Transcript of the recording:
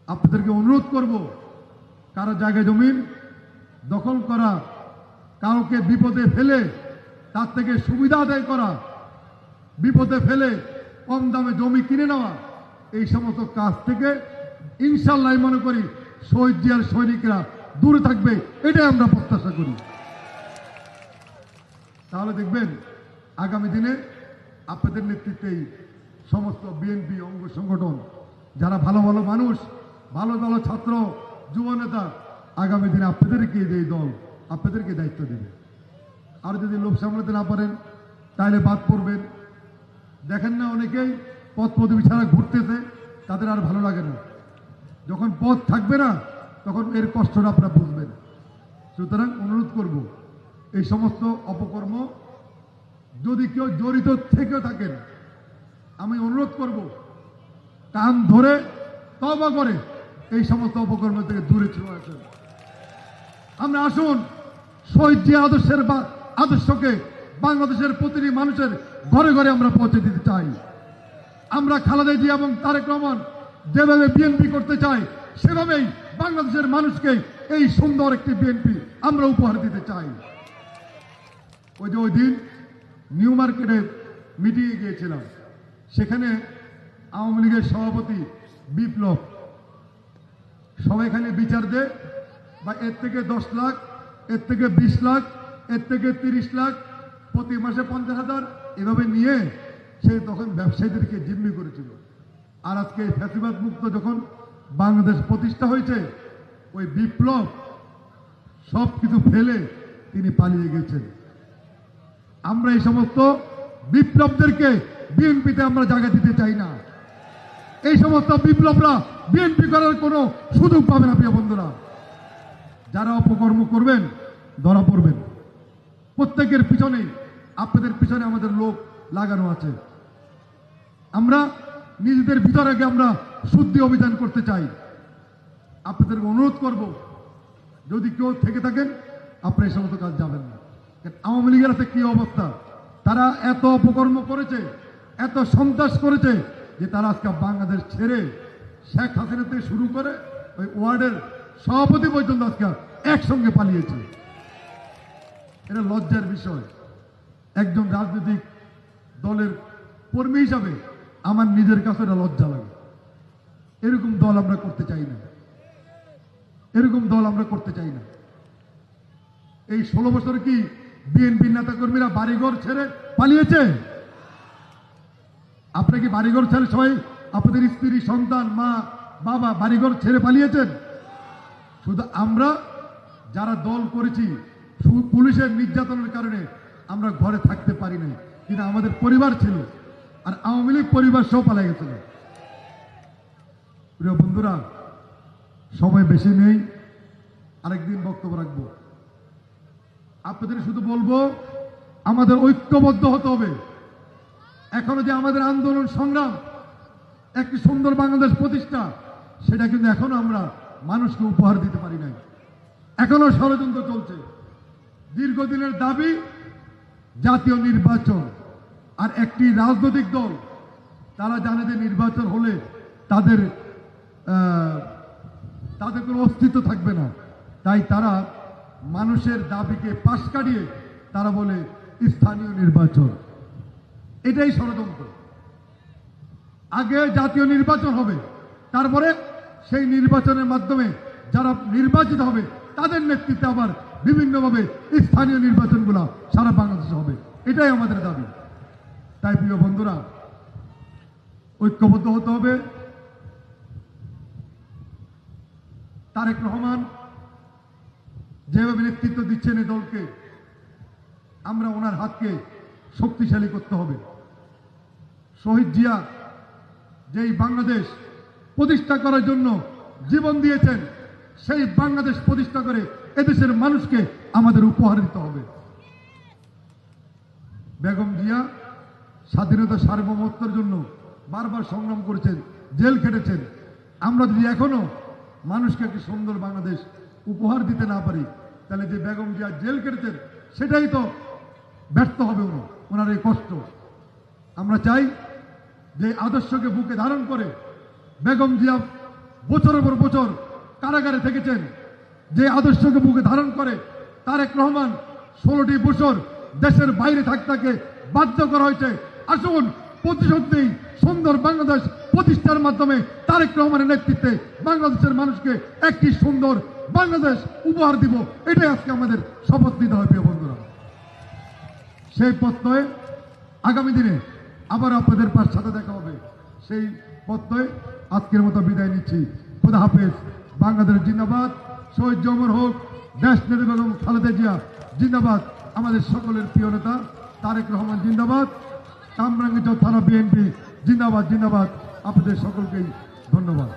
আপনাদেরকে অনুরোধ করব, কারো জায়গা জমিন দখল করা, কাউকে বিপদে ফেলে তার থেকে সুবিধা আদায় করা, বিপদে ফেলে কম দামে জমি কিনে নেওয়া, এই সমস্ত কাজ থেকে ইনশাআল্লাহ মনে করি শহীদ জিয়ার সৈনিকরা দূরে থাকবে, এটাই আমরা প্রত্যাশা করি। তাহলে দেখবেন আগামী দিনে আপনাদের নেতৃত্বেই সমস্ত বিএনপি অঙ্গ সংগঠন, যারা ভালো ভালো মানুষ, ভালো ভালো ছাত্র, যুব নেতা, আগামী দিনে আপনাদেরকে এই দল আপনাদেরকে দায়িত্ব দেবে। আর যদি লোক সামলাতে না পারেন তাহলে বাদ পড়বেন। দেখেন না অনেকেই পদ পদবি ছাড়া ঘুরতেছে, তাদের আর ভালো লাগে না। যখন পদ থাকবে না তখন এর কষ্টটা আপনারা বুঝবেন। সুতরাং অনুরোধ করব, এই সমস্ত অপকর্ম যদি কেউ জড়িত থেকেও থাকেন, আমি অনুরোধ করব কান ধরে তওবা করে এই সমস্ত অপকর্ম থেকে দূরে চলে আসেন। আমরা আসুন শহীদ জিয়া আদর্শকে বাংলাদেশের প্রতিটি মানুষের ঘরে ঘরে আমরা পৌঁছে দিতে চাই। আমরা খালেদা জিয়া এবং তারেক রহমান যেভাবে বিএনপি করতে চাই, সেভাবেই বাংলাদেশের মানুষকে এই সুন্দর একটি বিএনপি আমরা উপহার দিতে চাই। ওই দিন নিউ মার্কেটে মিটিংয়ে গিয়েছিলাম, সেখানে আওয়ামী লীগের সভাপতি বিপ্লব সবাই এখানে বিচার দেয়, বা এর থেকে 10 লাখ, এর থেকে 20 লাখ, এর থেকে 30 লাখ, প্রতি মাসে 50,000 এভাবে নিয়ে সে তখন ব্যবসায়ীদেরকে জিম্মি করেছিল। আর আজকে ফ্যাসিবাদ মুক্ত যখন বাংলাদেশ প্রতিষ্ঠা হয়েছে, ওই বিপ্লব সব কিছু ফেলে তিনি পালিয়ে গেছেন। আমরা এই সমস্ত বিপ্লবদেরকে বিএনপিতে আমরা জায়গা দিতে চাই না। এই সমস্ত বিপ্লবরা বিএনপি করার কোনো সুযোগ পাবে না। প্রিয় বন্ধুরা, যারা অপকর্ম করবেন ধরা পড়বেন। প্রত্যেকের পিছনে, আপনাদের পিছনে আমাদের লোক লাগানো আছে। আমরা নিজেদের ভিতরে আমরা শুদ্ধি অভিযান করতে চাই। আপনাদেরকে অনুরোধ করব, যদি কেউ থেকে থাকেন আপনারা এই সমস্ত কাজ যাবেন না। আওয়ামী লীগের আছে কি অবস্থা, তারা এত অপকর্ম করেছে, এত সন্ত্রাস করেছে যে তারা আজকে বাংলাদেশ ছেড়ে শেখ হাসিনা থেকে শুরু করে ওই ওয়ার্ডের সভাপতি পর্যন্ত আজকে একসঙ্গে পালিয়েছে। এটা লজ্জার বিষয়। একজন রাজনৈতিক দলের কর্মী হিসাবে আমার নিজের কাছে এটা লজ্জা লাগে। এরকম দল আমরা করতে চাই না, এরকম দল আমরা করতে চাই না। এই 16 বছর কি বিএনপি নেতা কর্মীরা বাড়িঘর ছেড়ে পালিয়েছে? আপনি কি বাড়িঘর ছেড়ে সবাই আপনাদের স্ত্রী, সন্তান, মা, বাবা বাড়িঘর ছেড়ে পালিয়েছেন? শুধু আমরা যারা দল করেছি, পুলিশের নির্যাতনের কারণে আমরা ঘরে থাকতে পারি নাই, কিন্তু আমাদের পরিবার ছিল। আর আওয়ামী লীগ পরিবার সব পালিয়ে গেছিল। প্রিয় বন্ধুরা, সময় বেশি নেই, আরেকদিন বক্তব্য রাখবো। আপনাদের শুধু বলবো, আমাদের ঐক্যবদ্ধ হতে হবে। এখনো যে আমাদের আন্দোলন সংগ্রাম, একটি সুন্দর বাংলাদেশ প্রতিষ্ঠা, সেটা কিন্তু এখনো আমরা মানুষকে উপহার দিতে পারি নাই। এখনো ষড়যন্ত্র চলছে। দীর্ঘদিনের দাবি জাতীয় নির্বাচন, আর একটি রাজনৈতিক দল তারা জানে যে নির্বাচন হলে তাদের কোনো অস্তিত্ব থাকবে না। তাই তারা মানুষের দাবিকে পাশ কাটিয়ে তারা বলে স্থানীয় নির্বাচন। এটাই ষড়যন্ত্র। আগে জাতীয় নির্বাচন হবে, তারপরে সেই নির্বাচনের মাধ্যমে যারা নির্বাচিত হবে তাদের নেতৃত্বে আবার বিভিন্নভাবে স্থানীয় নির্বাচনগুলো সারা বাংলাদেশে হবে। এটাই আমাদের দাবি। তাই প্রিয় বন্ধুরা, ঐক্যবদ্ধ হতে হবে। তারেক রহমান যেভাবে নেতৃত্ব দিচ্ছেন এই দলকে, আমরা ওনার হাতকে শক্তিশালী করতে হবে। শহীদ জিয়া যেই বাংলাদেশ প্রতিষ্ঠা করার জন্য জীবন দিয়েছেন, সেই বাংলাদেশ প্রতিষ্ঠা করে এদেশের মানুষকে আমাদের উপহার দিতে হবে। বেগম জিয়া স্বাধীনতা সার্বভৌমত্বের জন্য বারবার সংগ্রাম করেছেন, জেল খেটেছেন। আমরা যদি এখনো মানুষকে একটি সুন্দর বাংলাদেশ উপহার দিতে না পারি, তাহলে যে বেগম জিয়া জেল কেটেছেন সেটাই তো ব্যর্থ হবে ওনার এই কষ্ট। আমরা চাই যে আদর্শকে বুকে ধারণ করে বেগম জিয়া বছরের পর বছর কারাগারে থেকেছেন, যে আদর্শকে বুকে ধারণ করে তারেক রহমান 16টি বছর দেশের বাইরে থাকতে বাধ্য করা হয়েছে। আসুন প্রতিশোধ নেই, সুন্দর বাংলাদেশ প্রতিষ্ঠার মাধ্যমে তারেক রহমানের নেতৃত্বে বাংলাদেশের মানুষকে একটি সুন্দর বাংলাদেশ উপহার দিব। এটাই আজকে আমাদের শপথ নিতে হবে প্রিয় বন্ধুরা। সেই প্রত্যয়ে আগামী দিনে আবার আপনাদের সাথে দেখা হবে। সেই প্রত্যয়ে আজকের মতো বিদায় নিচ্ছি। খোদা হাফেজ। বাংলাদেশ জিন্দাবাদ। শহীদ জমর হোক। দেশ নেত্রী বেগম খালেদা জিয়া জিন্দাবাদ। আমাদের সকলের প্রিয় নেতা তারেক রহমান জিন্দাবাদ। কামরাঙ্গীরচর থানা বিএনপি জিন্দাবাদ জিন্দাবাদ। আপনাদের সকলকেই ধন্যবাদ।